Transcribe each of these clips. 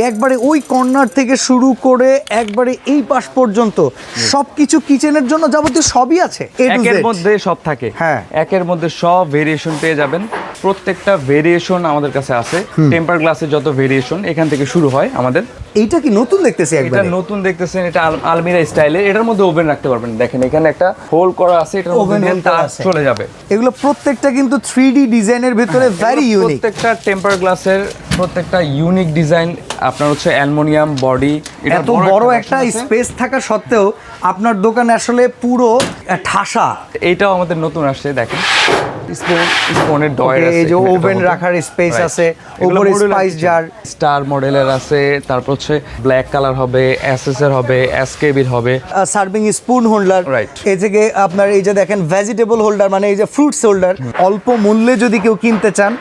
একবারে ওই কর্নার থেকে শুরু করে একবারে এই পাশ পর্যন্ত সবকিছু কিচেনের জন্য যাবতীয় সবই আছে। একের মধ্যে সব থাকে। হ্যাঁ, একের মধ্যে সব ভেরিয়েশন পেয়ে যাবেন। প্রত্যেকটা ভেরিয়েশন আমাদের কাছে আছে। টেম্পার গ্লাসের যত ভেরিয়েশন এখান থেকে শুরু হয় আমাদের। এইটা কি নতুন দেখতেছি? এটা নতুন দেখতেছেন, এটা আলমিরা স্টাইলের। এটার মধ্যে ওভেন রাখতে পারবেন। দেখেন এখানে একটা হোল করা আছে, এটার মধ্যে তার চলে যাবে। এগুলো প্রত্যেকটা কিন্তু 3D ডিজাইনের ভিতরে ভেরি ইউনিক। প্রত্যেকটা টেম্পার গ্লাসের প্রত্যেকটা ইউনিক ডিজাইন। আপনার হচ্ছে অ্যালুমিনিয়াম বডি, এত বড় একটা স্পেস থাকা সত্ত্বেও আপনার দোকানে আসলে পুরো ঠাসা। এইটাও আমাদের নতুন আসছে, দেখেন স্পুনের ডয়ার আছে, এই যে ওভেন রাখার স্পেস আছে, উপরে স্পাইস জার স্টার মডেলের আছে। তারপর হচ্ছে ব্ল্যাক কালার হবে, এসএস এর হবে, এসকেবির হবে, সার্ভিং স্পুন হোল্ডার। এই যে আপনার এই যে দেখেন ভেজিটেবল হোল্ডার, মানে এই যে ফ্রুটস হোল্ডার। অল্প মূল্যে যদি কেউ কিনতে চান,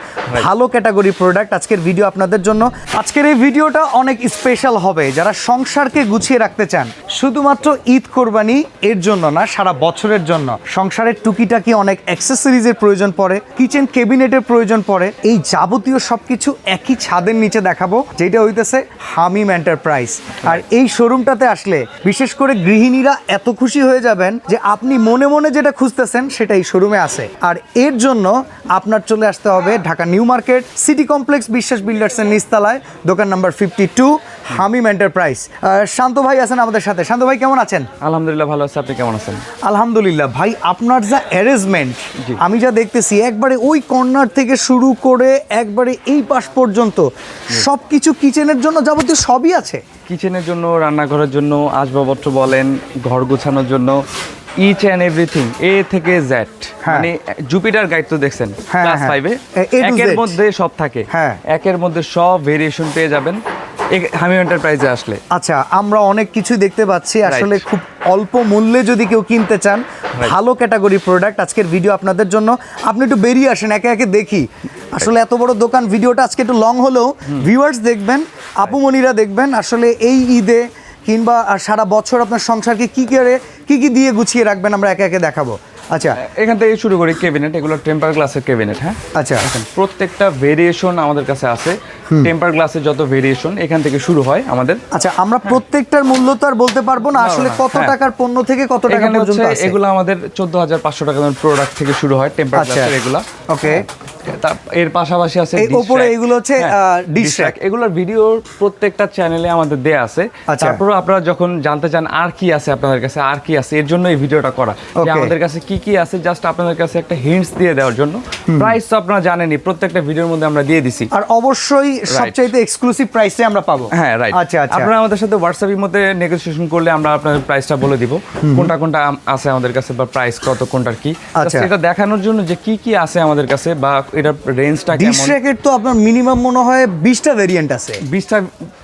ভালো ক্যাটাগরি প্রোডাক্ট আজকের ভিডিও আপনাদের জন্য। আজকের এই ভিডিওটা অনেক স্পেশাল হবে যারা সংসারকে গুছিয়ে রাখতে চান। শুধুমাত্র ঈদ কোরবানি এর জন্য না, সারা বছরের জন্য সংসারের টুকিটাকি অনেক অ্যাক্সেসরিজের প্রয়োজন পড়ে, কিচেন ক্যাবিনেটের প্রয়োজন পড়ে। এই যাবতীয় সবকিছু একই ছাদের নিচে দেখাবো, যেটা হইতেছে হামিম এন্টারপ্রাইজ। আর এই শোরুমটাতে আসলে বিশেষ করে গৃহিণীরা এত খুশি হয়ে যাবেন যে আপনি মনে মনে যেটা খুঁজতেছেন সেটা এই শোরুমে আছে। আর এর জন্য আপনার চলে আসতে হবে Dhaka new market city complex বিশ্বাস বিল্ডার্সের নিচতলায়, দোকান নাম্বার 52, হামিম এন্টারপ্রাইজ। শান্ত ভাই আছেন আমাদের সাথে। শান্ত ভাই কেমন আছেন? আলহামদুলিল্লাহ ভালো আছি, আপনি কেমন আছেন? আলহামদুলিল্লাহ ভাই, আপনার যা অ্যারেঞ্জমেন্ট আমি যা দেখতেছি, একবারে ওই কর্নার থেকে শুরু করে একবারে এই পাশ পর্যন্ত সবকিছু কিচেনের জন্য যাবতীয় সবই আছে। কিচেনের জন্য, রান্নাঘরের জন্য, আসবাবপত্র বলেন, ঘর গোছানোর জন্য, ইচ অ্যান্ড এভরিথিং এ থেকে জেড। মানে জুপিটার গাইড তো দেখছেন ক্লাস 5 এ, একের মধ্যে সব থাকে। একের মধ্যে সব ভেরিয়েশন পেয়ে যাবেন হামিম এন্টারপ্রাইজে আসলে। আচ্ছা, আমরা অনেক কিছু দেখতে পাচ্ছি। আসলে খুব অল্প মূল্যে যদি কেউ কিনতে চান, ভালো ক্যাটাগরি প্রোডাক্ট আজকের ভিডিও আপনাদের জন্য। আপনি একটু বেরিয়ে আসেন, একে একে দেখি। আসলে এত বড় দোকান, ভিডিওটা আজকে একটু লং হলেও ভিউয়ার্স দেখবেন, আপুমনিরা দেখবেন। আসলে এই ঈদে কিংবা সারা বছর আপনার সংসারকে কি কি দিয়ে গুছিয়ে রাখবেন, আমরা একে একে দেখাবো। আচ্ছা, এখান থেকে শুরু করি। ক্যাবিনেট, এগুলো টেম্পার গ্লাসের ক্যাবিনেট। হ্যাঁ, আচ্ছা, প্রত্যেকটা ভেরিয়েশন আমাদের কাছে আছে। টেম্পার গ্লাসের যত ভেরিয়েশন এখান থেকে শুরু হয় আমাদের। আচ্ছা, আমরা প্রত্যেকটার মূল্য তো আর বলতে পারবো না, আসলে কত টাকার পণ্য থেকে কত টাকা পর্যন্ত আছে? এগুলো আমাদের 14,500 টাকার প্রোডাক্ট থেকে শুরু হয় টেম্পার গ্লাসের এগুলা। ওকে, এর পাশাপাশি আছে উপরে এগুলো হচ্ছে ডিশ র‍্যাক। এগুলোর ভিডিও প্রত্যেকটা চ্যানেলে আমাদের দেয়া আছে। তারপর আপনারা যখন জানতে চান আর কি আছে আপনাদের কাছে, আর কি আছে, এর জন্য এই ভিডিওটা করা, যে আমাদের কাছে কি কি আছে, জাস্ট আপনাদের কাছে একটা হিন্টস দিয়ে দেওয়ার জন্য। প্রাইস তো আপনারা জানেনই, প্রত্যেকটা ভিডিওর মধ্যে আমরা দিয়ে দিছি। আর অবশ্যই সবচাইতে এক্সক্লুসিভ প্রাইসে আমরা পাবো। হ্যাঁ, রাইট। আচ্ছা, আপনারা আমাদের সাথে হোয়াটসঅ্যাপের মধ্যে নেগোসিয়েশন করলে আমরা আপনাদের প্রাইসটা বলে দিব, কোনটা কোনটা আছে আমাদের কাছে বা প্রাইস কত, কোনটার কি। আচ্ছা, এটা দেখানোর জন্য যে কি কি আছে আমাদের কাছে বা এটার রেঞ্জটা কেমন। ডিশ র‍্যাকের তো আপনার মিনিমাম মনে হয় 20টা ভেরিয়েন্ট আছে। 20টা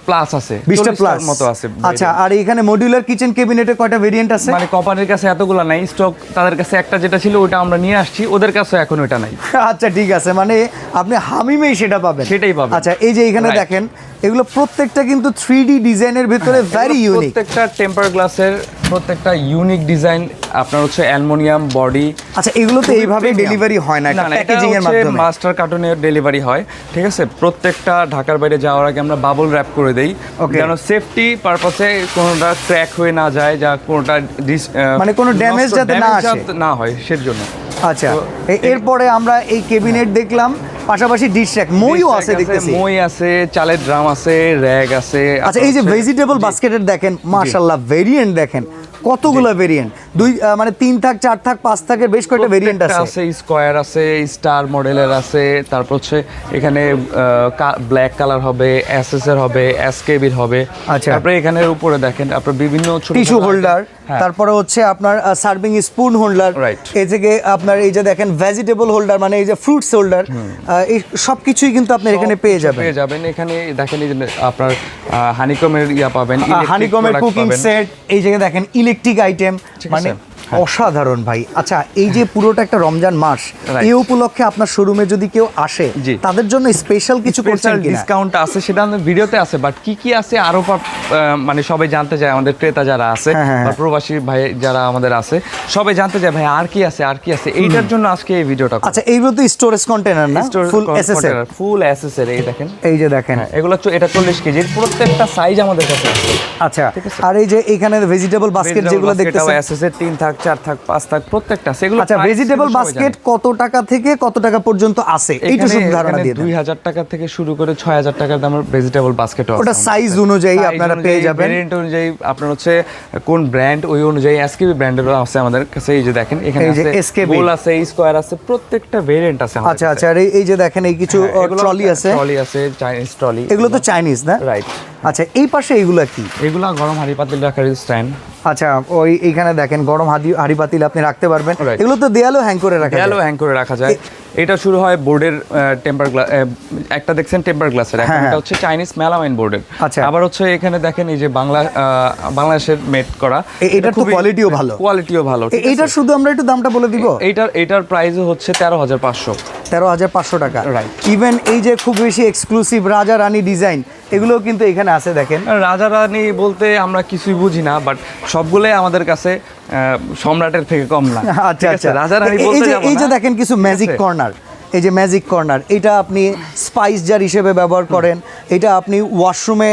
প্লাস আছে, 20টা প্লাস মতো আছে। আচ্ছা, আর এখানে মডিউলার কিচেন ক্যাবিনেটে কয়টা ভেরিয়েন্ট আছে? মানে কোম্পানির কাছে এতগুলো নাই স্টক, তাদের কাছে একটা যেটা ছিল ওটা আমরা নিয়ে আসছি, ওদের কাছে এখন ওটা নাই। আচ্ছা, ঠিক আছে, মানে আপনি হামিমেই সেটা পাবেন। সেটাই পাবেন। আচ্ছা, এই যে এখানে দেখেন, এগুলো প্রত্যেকটা কিন্তু 3D ডিজাইনের ভিতরে ভেরি ইউনিক। প্রত্যেকটা টেম্পার গ্লাসের প্রত্যেকটা ইউনিক ডিজাইন। আপনার হচ্ছে অ্যালুমিনিয়াম বডি। আচ্ছা, এগুলো তো এইভাবে ডেলিভারি হয় না, প্যাকেজিং এর মাধ্যমে মাস্টার কার্টুনে ডেলিভারি হয়। ঠিক আছে, প্রত্যেকটা ঢাকার বাইরে যাওয়ার আগে আমরা বাবল র‍্যাপ করে দেই, যেন সেফটি পারপাসে কোনোটা ক্র্যাক হয়ে না যায়, যা কোনোটা মানে কোনো ড্যামেজ যাতে না হয় সেজন্য। আচ্ছা, এরপরে আমরা এই ক্যাবিনেট দেখলাম, পাশাপাশি ডিশ র‍্যাক, মইও আছে দেখতেছি। মই আছে, চালের ড্রাম আছে, র‍্যাক আছে। আচ্ছা, এই যে ভেজিটেবল বাস্কেটের দেখেন, মাশাআল্লাহ ভেরিয়েন্ট দেখেন, কতগুলো ভেরিয়েন্ট, মানে 3 থাক, 4 থাক, 5 থাকের বেশ কয়েকটা ভেরিয়েন্ট আছে। স্কয়ার আছে, স্টার মডেলের আছে, তারপর হচ্ছে এখানে ব্ল্যাক কালার হবে, এসএস এর হবে, এসকেবির হবে। আচ্ছা, তারপরে এখানে উপরে দেখেন আপনার বিভিন্ন ছোট টিস্যু হোল্ডার, তারপরে হচ্ছে আপনার সার্ভিং স্পুন হোল্ডার। এই থেকে আপনার এই যে দেখেন ভেজিটেবল হোল্ডার, মানে এই যে ফ্রুটস হোল্ডার, এই সবকিছুই কিন্তু আপনি এখানে পেয়ে যাবেন। এখানে দেখেন এই যে আপনার হানিকমের ইয়া পাবেন, হানিকমের কুকিং সেট। এই জায়গায় দেখেন ইলেকট্রিক আইটেম, মানে অসাধারণ ভাই। আচ্ছা, এই যে পুরোটা একটা রমজান মাস, এই উপলক্ষে আপনার শোরুমে যদি কেউ আসে তাদের জন্য স্পেশাল কিছু করছেন কিনা? ডিসকাউন্ট আছে, সেটা আমাদের ভিডিওতে আছে, বাট কি কি আছে আরো মানে সবাই জানতে চায়, আমাদের ক্রেতা যারা আছে বা প্রবাসী ভাই যারা আমাদের আছে সবাই জানতে চায় ভাই আর কি আছে আর কি আছে, এইটার জন্য আজকে এই ভিডিওটা। আচ্ছা, এইগুলো তো স্টোরেজ কন্টেনার না? ফুল এসএসএর, ফুল এসএসএর। এই দেখেন, এই যে দেখেন এগুলো এটা 40 কেজির, প্রত্যেকটা সাইজ আমাদের কাছে আছে। আচ্ছা, আর এই যে এখানে ভেজিটেবল বাস্কেট যেগুলো দেখতেছেন, এসএসএর 3 থাক 4 থাক 5 থাক প্রত্যেকটা সেগুলো। আচ্ছা, ভেজিটেবল বাস্কেট কত টাকা থেকে কত টাকা পর্যন্ত আছে এইটা শুধু ধারণা দিয়ে দেন। 2000 টাকা থেকে শুরু করে 6000 টাকার দামের ভেজিটেবল বাস্কেট আছে। ওটা সাইজ অনুযায়ী আপনারা পেয়ে যাবেন, ভেরিয়েন্ট অনুযায়ী আপনার হচ্ছে কোন ব্র্যান্ড ওই অনুযায়ী এসকেবি ব্র্যান্ডেরও আছে আমাদের কাছে। এই যে দেখেন এখানে আছে গোল আছে, স্কয়ার আছে, প্রত্যেকটা ভেরিয়েন্ট আছে আমাদের। আচ্ছা আচ্ছা, আর এই যে দেখেন এই কিছু ট্রলি আছে, চাইনিজ ট্রলি, এগুলো তো চাইনিজ না? রাইট। আচ্ছা, এই পাশে এইগুলো কি? এগুলো গরম হাঁড়ি পাতিল রাখার স্ট্যান্ড। আচ্ছা, ওই এইখানে দেখেন গরম হাঁড়ি পাতিল আপনি রাখতে পারবেন। এগুলো তো দেয়ালেও হ্যাং করে রাখা যায়। এটা শুরু হয় বোর্ডের টেম্পার গ্লাস, একটা দেখছেন টেম্পার গ্লাসের, এটা হচ্ছে চাইনিজ মেলামাইন বোর্ডের। আচ্ছা, আবার হচ্ছে এখানে দেখেন এই যে বাংলাদেশের মেড করা, এটা তো কোয়ালিটিও ভালো। এইটা শুধু আমরা একটু দামটা বলে দিব। এইটার প্রাইস হচ্ছে 13,500 টাকা। ইভেন এই যে খুব বেশি এক্সক্লুসিভ রাজা রানী ডিজাইন, এগুলোও কিন্তু এখানে আছে দেখেন। রাজা রানী বলতে আমরা কিছুই বুঝি না, বাট সবগুলোই আমাদের কাছে সম্রাটের থেকে কম না। আচ্ছা আচ্ছা, রাজা রানী বলতে যাব না। এই যে দেখেন কিছু ম্যাজিক কর্নার, এই যে ম্যাজিক কর্নার, এটা আপনি স্পাইস জার হিসেবে ব্যবহার করেন, এটা আপনি ওয়াশরুমে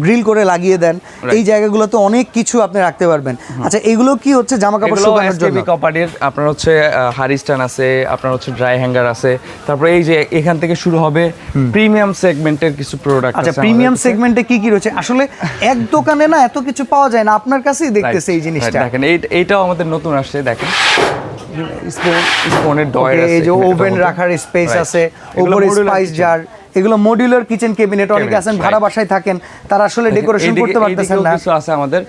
গ্রিল করে লাগিয়ে দেন, এই জায়গাগুলোতে অনেক কিছু আপনি রাখতে পারবেন। আচ্ছা, এগুলো কি হচ্ছে জামা কাপড় শুকানোর জন্য? কোম্পানির আপনার হচ্ছে হারি স্ট্যান্ড আছে, আপনার হচ্ছে ড্রাই হ্যাঙ্গার আছে, তারপরে এই যে এখান থেকে শুরু হবে প্রিমিয়াম সেগমেন্টের কিছু প্রোডাক্ট আছে। আচ্ছা, প্রিমিয়াম সেগমেন্টে কি কি রয়েছে? আসলে এক দোকানে না এত কিছু পাওয়া যায় না, আপনার কাছেই দেখতেছে এই জিনিসটা। দেখেন এইটাও আমাদের নতুন আসছে, দেখেন স্পুনের ডয়ার আছে, এই যে ওভেন রাখার স্পেস আছে, উপরে স্পাইস জার, এগুলো মডিউলার কিচেন ক্যাবিনেট। অনেকে আছেন ভাড়া বাসায় থাকেন, তারা আসলে ডেকোরেশন করতে পারতেছেন না। কিছু আছে আমাদের,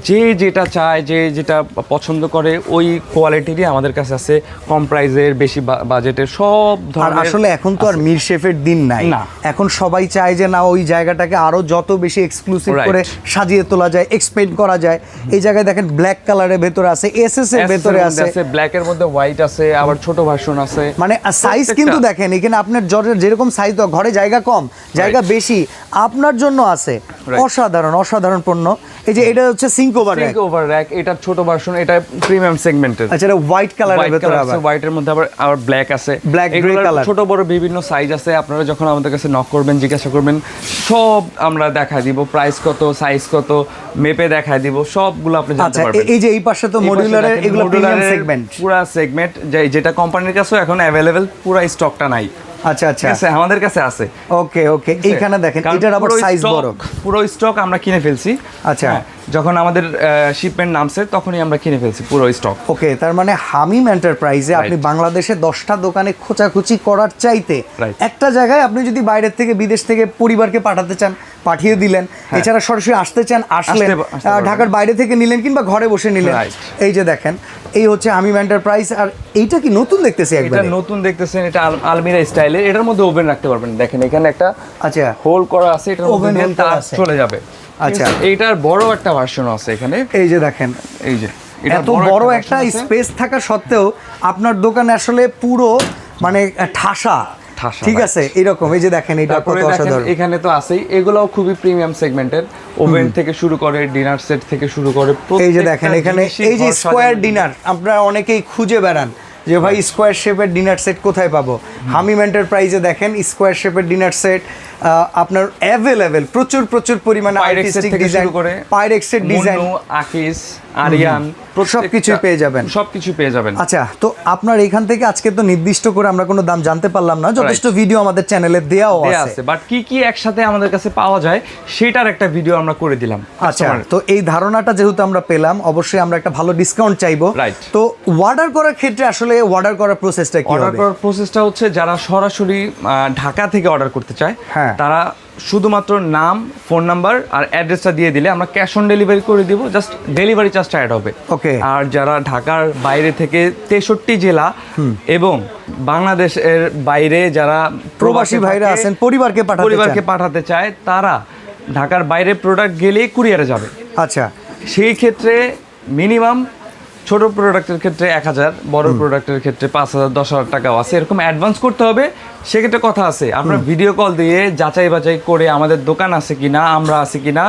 যে যেটা চায়, যে যেটা পছন্দ করে ওই কোয়ালিটিরই আমাদের কাছে আছে, কম প্রাইসের, বেশি বাজেটের, সব ধরনের। আসলে এখন তো আর মির শেফের দিন নাই, এখন সবাই চায় যে না ওই জায়গাটাকে আরো যত বেশি এক্সক্লুসিভ করে সাজিয়ে তোলা যায়, এক্সপেন্ড করা যায়। এই জায়গায় দেখেন ব্ল্যাক কালারের ভেতরে আছে, এসএস এর ভেতরে আছে, ব্ল্যাক এর মধ্যে হোয়াইট আছে, আবার ছোট ভার্সন আছে। মানে সাইজ কিন্তু দেখেন এখানে আপনার যেরকম সাইজ, ঘরে জায়গা কম, জায়গা বেশি, আপনার জন্য আছে অসাধারণ পণ্য। এই যে এটা হচ্ছে সিঙ্ক ওভার র‍্যাক, এটা ছোট ভার্সন, এটা প্রিমিয়াম সেগমেন্টের। আচ্ছা, এটা হোয়াইট কালারের ভিতরে আছে, হোয়াইটের মধ্যে আবার ব্ল্যাক আছে, ব্ল্যাক গ্রে কালার, ছোট বড় বিভিন্ন সাইজ আছে। আপনারা যখন আমাদের কাছে নক করবেন, জিজ্ঞাসা করবেন, সব আমরা দেখাই দিব, প্রাইস কত, সাইজ কত, মেপে দেখাই দিব, সবগুলো আপনি জানতে পারবেন। এই যে এই পাশে তো মডিউলারের, এগুলো প্রিমিয়াম সেগমেন্ট, পুরো সেগমেন্ট, যেটা কোম্পানির কাছে এখন अवेलेबल, পুরো স্টকটা নাই। আচ্ছা আচ্ছা, আমাদের কাছে আছে। ওকে, এইখানে দেখেন এটার আবার সাইজ বড়, পুরো স্টক আমরা কিনে ফেলছি। আচ্ছা, যখন আমাদের শিপমেন্ট নামছে তখনই আমরা কিনে ফেলছি পুরো স্টক। ওকে, তার মানে হামিম এন্টারপ্রাইজে আপনি বাংলাদেশে 10টা দোকানে খোঁচাখুচি করার চাইতে একটা জায়গায় আপনি যদি বাইরের থেকে, বিদেশ থেকে পরিবারকে পাঠাতে চান, পাঠিয়ে দিলেন। এছাড়া সরাসরি আসতে চান, আসলেন, ঢাকার বাইরে থেকে নিলেন কিংবা ঘরে বসে নিলেন। এই যে দেখেন, এই হচ্ছে হামিম এন্টারপ্রাইজ। আর এইটা কি নতুন দেখতেছি? এটা নতুন দেখতেছেন, এটা আলমিরা স্টাইলের, এটার মধ্যে ওভেন রাখতে পারবেন। দেখেন এখানে একটা আচ্ছা হোল করা আছে, এটার মধ্যে দিয়ে তার চলে যাবে। আচ্ছা, এইটার বড় একটা ভার্সন আছে এখানে। এই যে দেখেন, এই যে এত বড় একটা স্পেস থাকা সত্ত্বেও আপনার দোকানে আসলে পুরো মানে ঠাসা, ঠিক আছে, এরকম। এই যে দেখেন, এটা কত অসাধারণ। এখানে তো আছেই, এগুলোও খুবই প্রিমিয়াম সেগমেন্টের, ওভেন থেকে শুরু করে, ডিনার সেট থেকে শুরু করে। এই যে দেখেন এখানে এই যে স্কয়ার ডিনার, আপনারা অনেকেই খুঁজে বেড়ান যে ভাই স্কয়ার শেপের ডিনার সেট কোথায় পাবো। হামিম এন্টারপ্রাইজে দেখেন স্কয়ার শেপের ডিনার সেট আপনার অ্যাভেলেবেল, প্রচুর পরিমাণে আর্টিস্টিক ডিজাইন, পাইরেক্সের ডিজাইন, আকিস, আরিয়ান, সবকিছু পেয়ে যাবেন। আচ্ছা, তো আপনার এখান থেকে আজকে তো নির্দিষ্ট করে আমরা কোনো দাম জানতে পারলাম না, যথেষ্ট ভিডিও আমাদের চ্যানেলে দেওয়াও আছে, বাট কি কি একসাথে আমাদের কাছে পাওয়া যায় সেটার একটা ভিডিও আমরা করে দিলাম। আচ্ছা, তো এই ধারণাটা যেহেতু আমরা পেলাম, অবশ্যই আমরা একটা ভালো ডিসকাউন্ট চাইবো। তো অর্ডার করার ক্ষেত্রে আসলে অর্ডার করার প্রসেসটা কি হবে? অর্ডার করার প্রসেসটা হচ্ছে, যারা সরাসরি ঢাকা থেকে অর্ডার করতে চায়, তারা শুধুমাত্র নাম, ফোন নাম্বার আর অ্যাড্রেসটা দিয়ে দিলে আমরা ক্যাশ অন ডেলিভারি করে দিব, জাস্ট ডেলিভারি চার্জটা অ্যাড হবে। ওকে, আর যারা ঢাকার বাইরে থেকে 63 জেলা এবং বাংলাদেশের বাইরে যারা প্রবাসী ভাইরা আছেন, পরিবারকে পাঠাতে চায়, তারা ঢাকার বাইরে প্রোডাক্ট গেলেই কুরিয়ারে যাবে। আচ্ছা, সেই ক্ষেত্রে মিনিমাম ছোট প্রোডাক্টের ক্ষেত্রে 1000, বড় প্রোডাক্টের ক্ষেত্রে 5000, 10,000 টাকাও আছে। এরকম অ্যাডভান্স করতে হবে, সেক্ষেত্রে কথা আছে। আপনারা ভিডিও কল দিয়ে যাচাই বাছাই করে আমাদের দোকান আছে কিনা, আমরা আছি কিনা,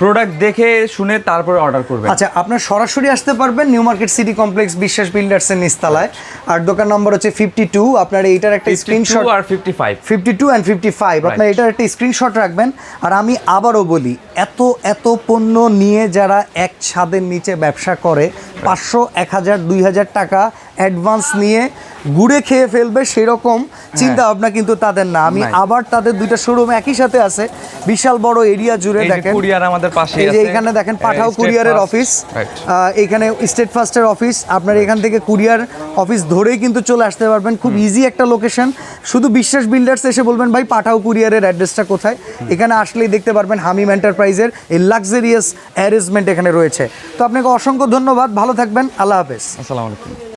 প্রোডাক্ট দেখে শুনে তারপরে অর্ডার করবেন। আচ্ছা, আপনার সরাসরি আসতে পারবেন নিউ মার্কেট সিটি কমপ্লেক্স বিশ্বাস বিল্ডার্সের নিচতলায়। আর দোকান নম্বর হচ্ছে 52। আপনার এইটার একটা স্ক্রিনশট, আর 55, 52 and 55, আপনার এটার একটা স্ক্রিনশট রাখবেন। আর আমি আবারও বলি, এত এত পণ্য নিয়ে যারা এক ছাদের নিচে ব্যবসা করে 500, 1000, 2000 টাকা অ্যাডভান্স নিয়ে ঘুরে খেয়ে ফেলবে সেরকম চিন্তা ভাবনা কিন্তু তাদের না। আমি আবার তাদের দুইটা শোরুম একই সাথে আছে, বিশাল বড় এরিয়া জুড়ে। দেখেন কুরিয়ার আমাদের পাশে এই যে আছে, এখানে দেখেন পাঠাও কুরিয়ারের অফিস, এখানে স্টেট ফার্স্টের অফিস। আপনার এখান থেকে কুরিয়ার অফিস ধরেই কিন্তু চলে আসতে পারবেন, খুব ইজি একটা লোকেশন। শুধু বিশ্বাস বিল্ডার্স এসে বলবেন ভাই পাঠাও কুরিয়ারের অ্যাড্রেসটা কোথায়, এখানে আসলেই দেখতে পারবেন হামিম এন্টারপ্রাইজের এই লাক্সারিয়াস অ্যারেঞ্জমেন্ট এখানে রয়েছে। তো আপনাকে অসংখ্য ধন্যবাদ, ভালো থাকবেন, আল্লাহ হাফেজ। আসসালামু আলাইকুম।